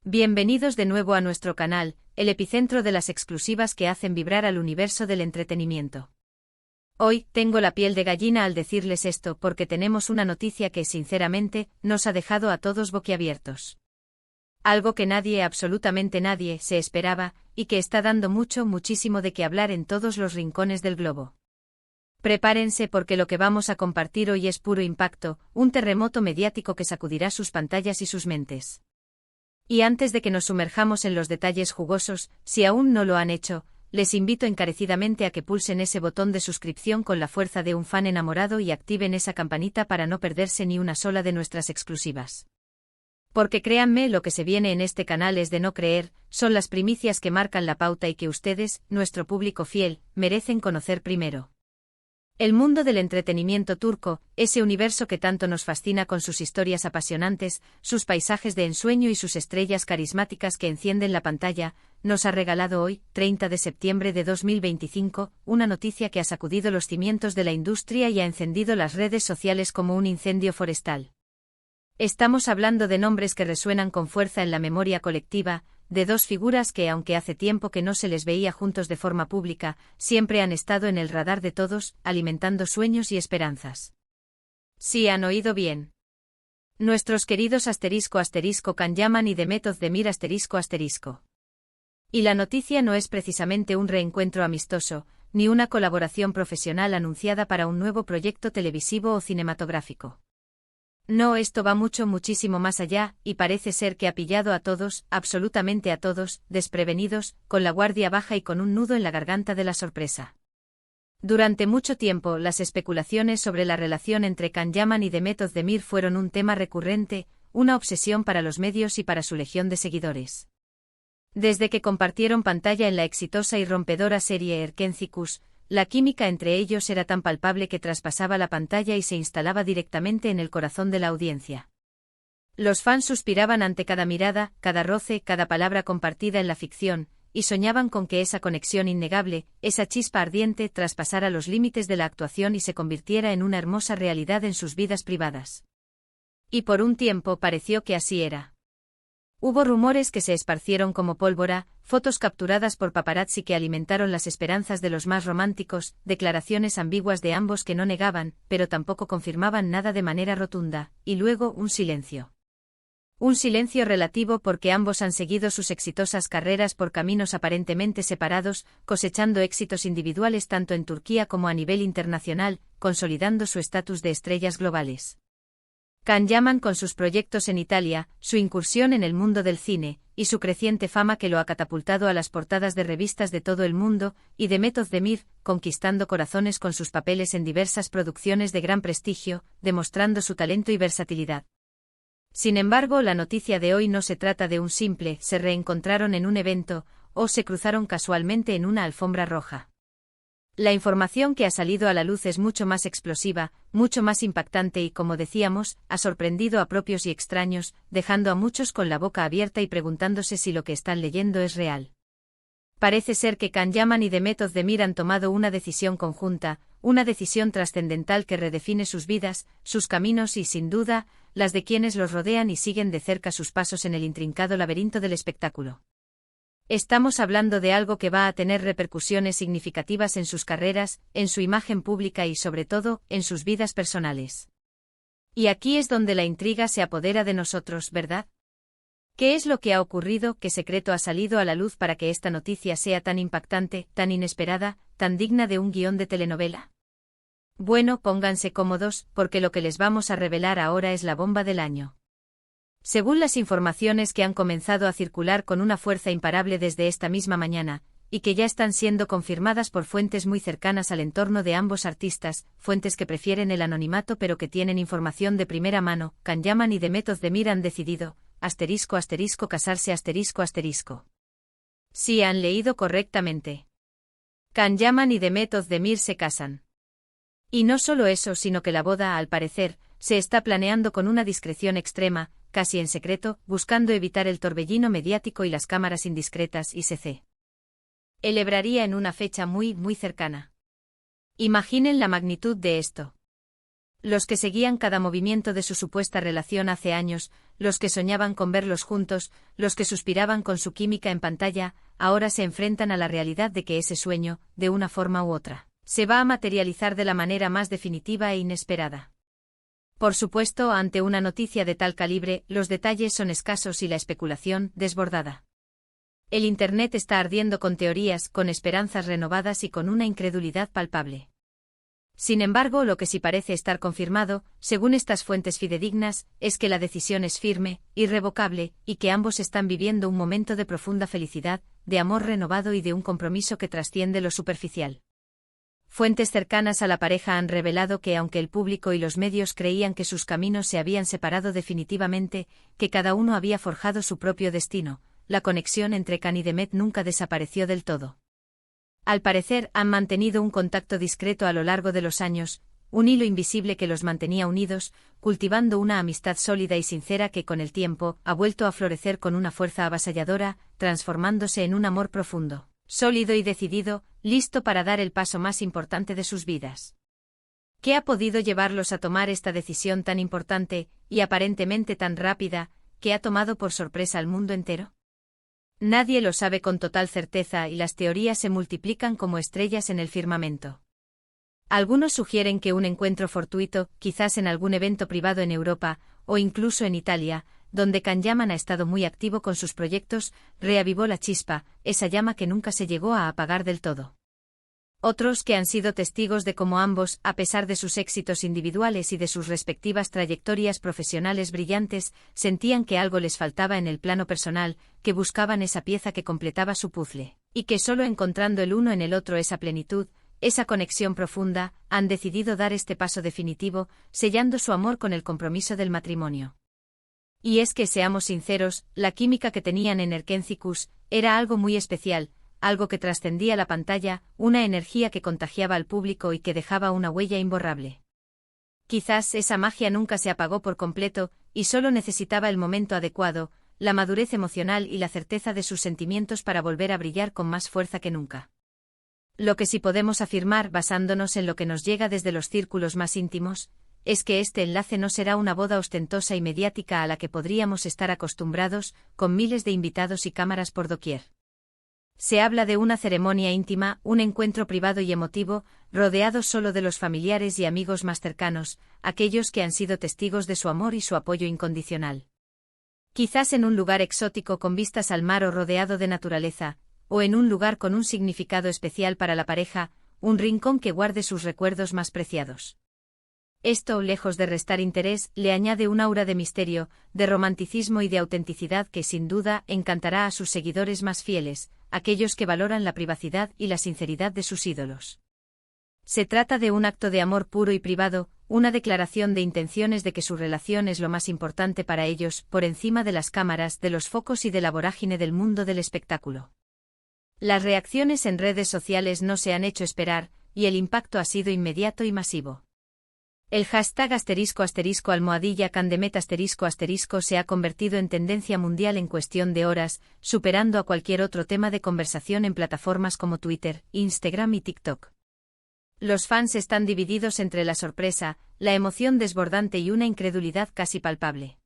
Bienvenidos de nuevo a nuestro canal, el epicentro de las exclusivas que hacen vibrar al universo del entretenimiento. Hoy, tengo la piel de gallina al decirles esto porque tenemos una noticia que, sinceramente, nos ha dejado a todos boquiabiertos. Algo que nadie, absolutamente nadie, se esperaba, y que está dando muchísimo de qué hablar en todos los rincones del globo. Prepárense porque lo que vamos a compartir hoy es puro impacto, un terremoto mediático que sacudirá sus pantallas y sus mentes. Y antes de que nos sumerjamos en los detalles jugosos, si aún no lo han hecho, les invito encarecidamente a que pulsen ese botón de suscripción con la fuerza de un fan enamorado y activen esa campanita para no perderse ni una sola de nuestras exclusivas. Porque créanme, lo que se viene en este canal es de no creer, son las primicias que marcan la pauta y que ustedes, nuestro público fiel, merecen conocer primero. El mundo del entretenimiento turco, ese universo que tanto nos fascina con sus historias apasionantes, sus paisajes de ensueño y sus estrellas carismáticas que encienden la pantalla, nos ha regalado hoy, 30 de septiembre de 2025, una noticia que ha sacudido los cimientos de la industria y ha encendido las redes sociales como un incendio forestal. Estamos hablando de nombres que resuenan con fuerza en la memoria colectiva, de dos figuras que, aunque hace tiempo que no se les veía juntos de forma pública, siempre han estado en el radar de todos, alimentando sueños y esperanzas. Sí, han oído bien. Nuestros queridos **Can Yaman y Demet Özdemir ***. Y la noticia no es precisamente un reencuentro amistoso, ni una colaboración profesional anunciada para un nuevo proyecto televisivo o cinematográfico. No, esto va muchísimo más allá, y parece ser que ha pillado a todos, absolutamente a todos, desprevenidos, con la guardia baja y con un nudo en la garganta de la sorpresa. Durante mucho tiempo, las especulaciones sobre la relación entre Can Yaman y Demet Özdemir fueron un tema recurrente, una obsesión para los medios y para su legión de seguidores. Desde que compartieron pantalla en la exitosa y rompedora serie Erkenci, la química entre ellos era tan palpable que traspasaba la pantalla y se instalaba directamente en el corazón de la audiencia. Los fans suspiraban ante cada mirada, cada roce, cada palabra compartida en la ficción, y soñaban con que esa conexión innegable, esa chispa ardiente, traspasara los límites de la actuación y se convirtiera en una hermosa realidad en sus vidas privadas. Y por un tiempo pareció que así era. Hubo rumores que se esparcieron como pólvora, fotos capturadas por paparazzi que alimentaron las esperanzas de los más románticos, declaraciones ambiguas de ambos que no negaban, pero tampoco confirmaban nada de manera rotunda, y luego un silencio. Un silencio relativo porque ambos han seguido sus exitosas carreras por caminos aparentemente separados, cosechando éxitos individuales tanto en Turquía como a nivel internacional, consolidando su estatus de estrellas globales. Can Yaman con sus proyectos en Italia, su incursión en el mundo del cine, y su creciente fama que lo ha catapultado a las portadas de revistas de todo el mundo, y Demet Özdemir, conquistando corazones con sus papeles en diversas producciones de gran prestigio, demostrando su talento y versatilidad. Sin embargo, la noticia de hoy no se trata de un simple «se reencontraron en un evento» o «se cruzaron casualmente en una alfombra roja». La información que ha salido a la luz es mucho más explosiva, mucho más impactante y, como decíamos, ha sorprendido a propios y extraños, dejando a muchos con la boca abierta y preguntándose si lo que están leyendo es real. Parece ser que Can Yaman y Demet Özdemir han tomado una decisión conjunta, una decisión trascendental que redefine sus vidas, sus caminos y, sin duda, las de quienes los rodean y siguen de cerca sus pasos en el intrincado laberinto del espectáculo. Estamos hablando de algo que va a tener repercusiones significativas en sus carreras, en su imagen pública y, sobre todo, en sus vidas personales. Y aquí es donde la intriga se apodera de nosotros, ¿verdad? ¿Qué es lo que ha ocurrido? ¿Qué secreto ha salido a la luz para que esta noticia sea tan impactante, tan inesperada, tan digna de un guión de telenovela? Bueno, pónganse cómodos, porque lo que les vamos a revelar ahora es la bomba del año. Según las informaciones que han comenzado a circular con una fuerza imparable desde esta misma mañana, y que ya están siendo confirmadas por fuentes muy cercanas al entorno de ambos artistas, fuentes que prefieren el anonimato pero que tienen información de primera mano, Can Yaman y Demet Özdemir han decidido, casarse. Sí, han leído correctamente. Can Yaman y Demet Özdemir se casan. Y no solo eso, sino que la boda, al parecer, se está planeando con una discreción extrema, casi en secreto, buscando evitar el torbellino mediático y las cámaras indiscretas y se celebraría en una fecha muy cercana. Imaginen la magnitud de esto. Los que seguían cada movimiento de su supuesta relación hace años, los que soñaban con verlos juntos, los que suspiraban con su química en pantalla, ahora se enfrentan a la realidad de que ese sueño, de una forma u otra, se va a materializar de la manera más definitiva e inesperada. Por supuesto, ante una noticia de tal calibre, los detalles son escasos y la especulación, desbordada. El Internet está ardiendo con teorías, con esperanzas renovadas y con una incredulidad palpable. Sin embargo, lo que sí parece estar confirmado, según estas fuentes fidedignas, es que la decisión es firme, irrevocable, y que ambos están viviendo un momento de profunda felicidad, de amor renovado y de un compromiso que trasciende lo superficial. Fuentes cercanas a la pareja han revelado que aunque el público y los medios creían que sus caminos se habían separado definitivamente, que cada uno había forjado su propio destino, la conexión entre Can y Demet nunca desapareció del todo. Al parecer, han mantenido un contacto discreto a lo largo de los años, un hilo invisible que los mantenía unidos, cultivando una amistad sólida y sincera que con el tiempo ha vuelto a florecer con una fuerza avasalladora, transformándose en un amor profundo, sólido y decidido, listo para dar el paso más importante de sus vidas. ¿Qué ha podido llevarlos a tomar esta decisión tan importante, y aparentemente tan rápida, que ha tomado por sorpresa al mundo entero? Nadie lo sabe con total certeza y las teorías se multiplican como estrellas en el firmamento. Algunos sugieren que un encuentro fortuito, quizás en algún evento privado en Europa, o incluso en Italia, donde Can Yaman ha estado muy activo con sus proyectos, reavivó la chispa, esa llama que nunca se llegó a apagar del todo. Otros que han sido testigos de cómo ambos, a pesar de sus éxitos individuales y de sus respectivas trayectorias profesionales brillantes, sentían que algo les faltaba en el plano personal, que buscaban esa pieza que completaba su puzzle, y que solo encontrando el uno en el otro esa plenitud, esa conexión profunda, han decidido dar este paso definitivo, sellando su amor con el compromiso del matrimonio. Y es que, seamos sinceros, la química que tenían en Erkencicus era algo muy especial, algo que trascendía la pantalla, una energía que contagiaba al público y que dejaba una huella imborrable. Quizás esa magia nunca se apagó por completo, y solo necesitaba el momento adecuado, la madurez emocional y la certeza de sus sentimientos para volver a brillar con más fuerza que nunca. Lo que sí podemos afirmar, basándonos en lo que nos llega desde los círculos más íntimos, es que este enlace no será una boda ostentosa y mediática a la que podríamos estar acostumbrados, con miles de invitados y cámaras por doquier. Se habla de una ceremonia íntima, un encuentro privado y emotivo, rodeado solo de los familiares y amigos más cercanos, aquellos que han sido testigos de su amor y su apoyo incondicional. Quizás en un lugar exótico con vistas al mar o rodeado de naturaleza, o en un lugar con un significado especial para la pareja, un rincón que guarde sus recuerdos más preciados. Esto, lejos de restar interés, le añade un aura de misterio, de romanticismo y de autenticidad que sin duda encantará a sus seguidores más fieles, aquellos que valoran la privacidad y la sinceridad de sus ídolos. Se trata de un acto de amor puro y privado, una declaración de intenciones de que su relación es lo más importante para ellos, por encima de las cámaras, de los focos y de la vorágine del mundo del espectáculo. Las reacciones en redes sociales no se han hecho esperar, y el impacto ha sido inmediato y masivo. El hashtag **almohadilla**Candemet *** se ha convertido en tendencia mundial en cuestión de horas, superando a cualquier otro tema de conversación en plataformas como Twitter, Instagram y TikTok. Los fans están divididos entre la sorpresa, la emoción desbordante y una incredulidad casi palpable.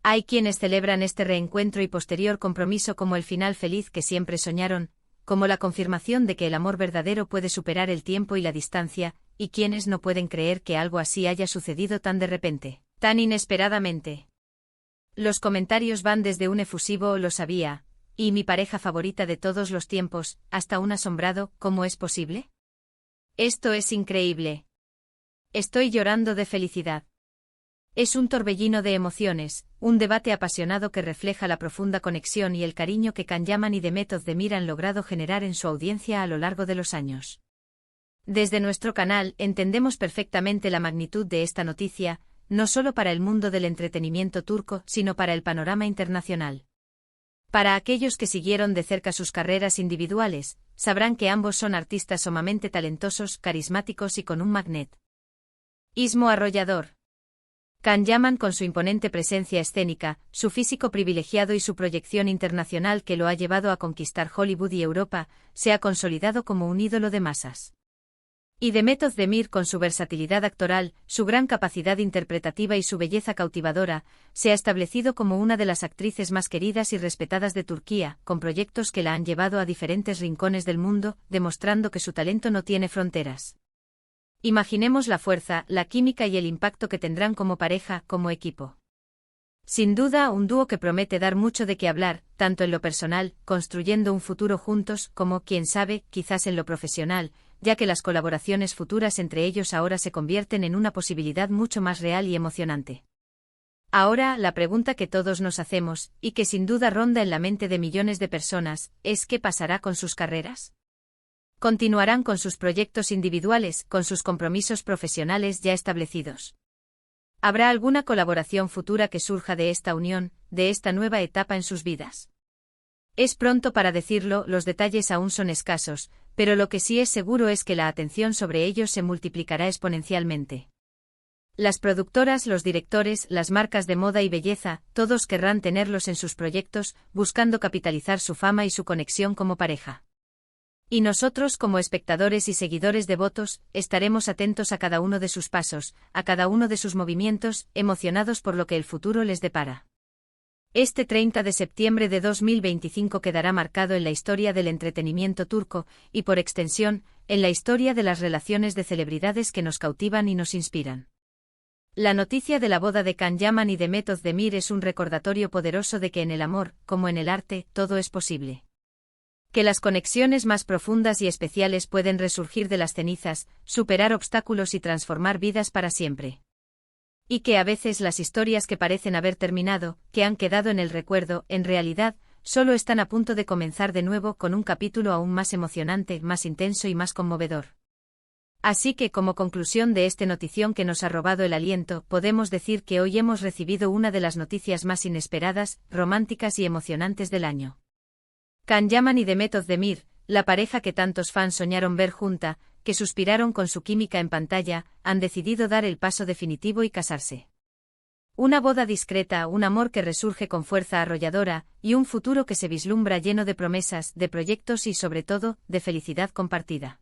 Hay quienes celebran este reencuentro y posterior compromiso como el final feliz que siempre soñaron, como la confirmación de que el amor verdadero puede superar el tiempo y la distancia, y quienes no pueden creer que algo así haya sucedido tan de repente, tan inesperadamente. Los comentarios van desde un efusivo "lo sabía", y "mi pareja favorita de todos los tiempos", hasta un asombrado "¿cómo es posible? Esto es increíble. Estoy llorando de felicidad". Es un torbellino de emociones, un debate apasionado que refleja la profunda conexión y el cariño que Can Yaman y Demet Özdemir han logrado generar en su audiencia a lo largo de los años. Desde nuestro canal entendemos perfectamente la magnitud de esta noticia, no solo para el mundo del entretenimiento turco, sino para el panorama internacional. Para aquellos que siguieron de cerca sus carreras individuales, sabrán que ambos son artistas sumamente talentosos, carismáticos y con un magnetismo arrollador. Can Yaman, con su imponente presencia escénica, su físico privilegiado y su proyección internacional que lo ha llevado a conquistar Hollywood y Europa, se ha consolidado como un ídolo de masas. Y Demet Özdemir, con su versatilidad actoral, su gran capacidad interpretativa y su belleza cautivadora, se ha establecido como una de las actrices más queridas y respetadas de Turquía, con proyectos que la han llevado a diferentes rincones del mundo, demostrando que su talento no tiene fronteras. Imaginemos la fuerza, la química y el impacto que tendrán como pareja, como equipo. Sin duda, un dúo que promete dar mucho de qué hablar, tanto en lo personal, construyendo un futuro juntos, como, quién sabe, quizás en lo profesional, ya que las colaboraciones futuras entre ellos ahora se convierten en una posibilidad mucho más real y emocionante. Ahora, la pregunta que todos nos hacemos, y que sin duda ronda en la mente de millones de personas, es ¿qué pasará con sus carreras? ¿Continuarán con sus proyectos individuales, con sus compromisos profesionales ya establecidos? ¿Habrá alguna colaboración futura que surja de esta unión, de esta nueva etapa en sus vidas? Es pronto para decirlo, los detalles aún son escasos, pero lo que sí es seguro es que la atención sobre ellos se multiplicará exponencialmente. Las productoras, los directores, las marcas de moda y belleza, todos querrán tenerlos en sus proyectos, buscando capitalizar su fama y su conexión como pareja. Y nosotros, como espectadores y seguidores devotos, estaremos atentos a cada uno de sus pasos, a cada uno de sus movimientos, emocionados por lo que el futuro les depara. Este 30 de septiembre de 2025 quedará marcado en la historia del entretenimiento turco, y por extensión, en la historia de las relaciones de celebridades que nos cautivan y nos inspiran. La noticia de la boda de Can Yaman y Demet Özdemir es un recordatorio poderoso de que en el amor, como en el arte, todo es posible. Que las conexiones más profundas y especiales pueden resurgir de las cenizas, superar obstáculos y transformar vidas para siempre. Y que a veces las historias que parecen haber terminado, que han quedado en el recuerdo, en realidad, solo están a punto de comenzar de nuevo con un capítulo aún más emocionante, más intenso y más conmovedor. Así que, como conclusión de este notición que nos ha robado el aliento, podemos decir que hoy hemos recibido una de las noticias más inesperadas, románticas y emocionantes del año. Can Yaman y Demet Özdemir, la pareja que tantos fans soñaron ver junta, que suspiraron con su química en pantalla, han decidido dar el paso definitivo y casarse. Una boda discreta, un amor que resurge con fuerza arrolladora, y un futuro que se vislumbra lleno de promesas, de proyectos y sobre todo, de felicidad compartida.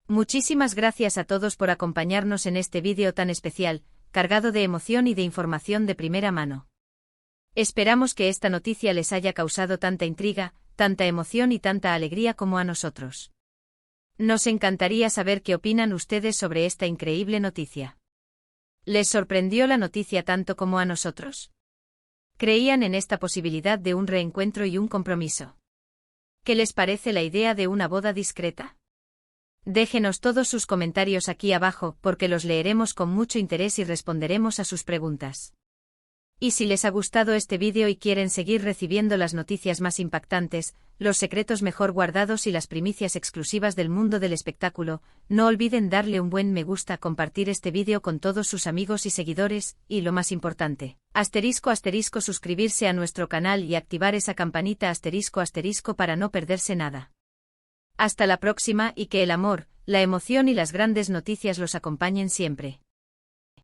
Muchísimas gracias a todos por acompañarnos en este vídeo tan especial, cargado de emoción y de información de primera mano. Esperamos que esta noticia les haya causado tanta intriga, tanta emoción y tanta alegría como a nosotros. Nos encantaría saber qué opinan ustedes sobre esta increíble noticia. ¿Les sorprendió la noticia tanto como a nosotros? ¿Creían en esta posibilidad de un reencuentro y un compromiso? ¿Qué les parece la idea de una boda discreta? Déjenos todos sus comentarios aquí abajo, porque los leeremos con mucho interés y responderemos a sus preguntas. Y si les ha gustado este vídeo y quieren seguir recibiendo las noticias más impactantes, los secretos mejor guardados y las primicias exclusivas del mundo del espectáculo, no olviden darle un buen me gusta, compartir este vídeo con todos sus amigos y seguidores, y lo más importante, *** suscribirse a nuestro canal y activar esa campanita *** para no perderse nada. Hasta la próxima y que el amor, la emoción y las grandes noticias los acompañen siempre.